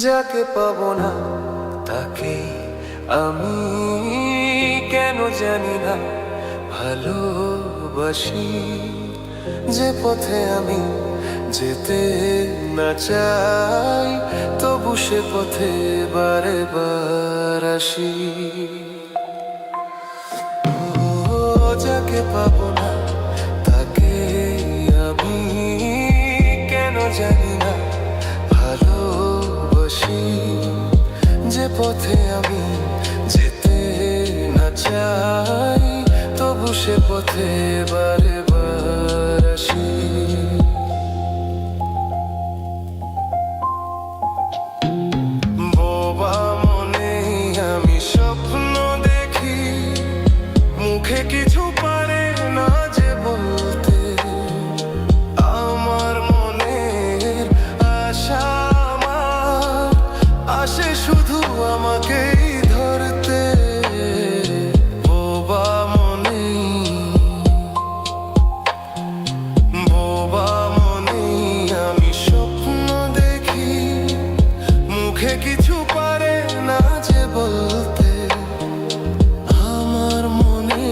যাকে পাবো না তাকে আমি কেন জানি না ভালোবাসি। যে পথে আমি যেতে না চাই তবু সে পথে বারে বার আসি। যাকে পাবো না তাকে আমি কেন জানি না ভালোবাসি। যে পথে আমি যেতে না চাই তবু সে পথে বারে বার আসি। বোবা মনে আমি স্বপ্ন দেখি, মুখে কিছু পারে না যে বলতে। আমার মনের আশা আমার আসে শুধু আমাকেই ধরতে। বোবা মনে আমি স্বপ্ন দেখি, মুখে কিছু পারে না যে বলতে। আমার মনে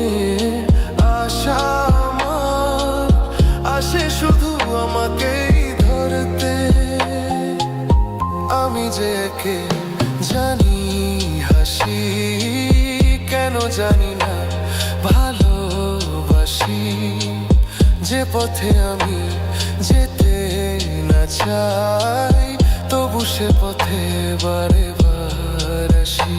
আশা আমার আসে শুধু আমাকেই ধরতে। আমি যে একে জানি হাসি, কেন জানি না ভালোবাসি। যে পথে আমি যেতে না চাই তবু সে পথে বারে বার আসি।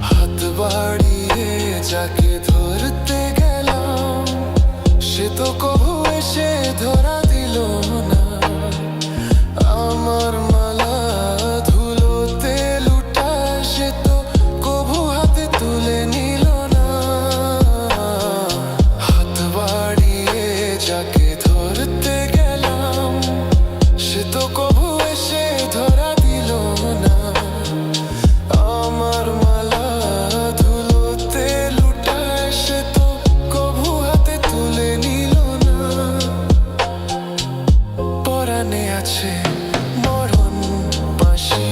হাত বাড়িয়ে যাকে ধরতে গেলাম সে তো কবু এসে ধরা দিল না। আমার মালা ধুলোতে লুটা সে তো কবু হাতে তুলে নিল না। হাত বাড়িয়ে যাকে ধরতে গেলাম সে তো কবু এসে ধরা দিল না। আমার মালা ধুলোতে লুটা সে তো কবু হাতে তুলে নিল না। পরাণে আছে মরণ বাঁশি,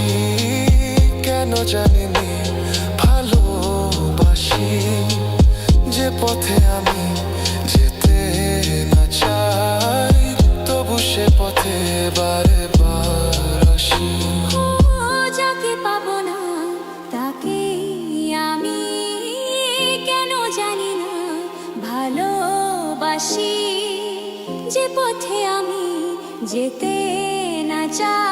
কেন জানিনি ভালোবাসি। যে পথে আমি যেতে না চাই তবু সে পথে বারে বার আসি। যাকে পাবো না তাকে আমি কেন জানি না ভালোবাসি। যে পথে আমি যেতে না চাই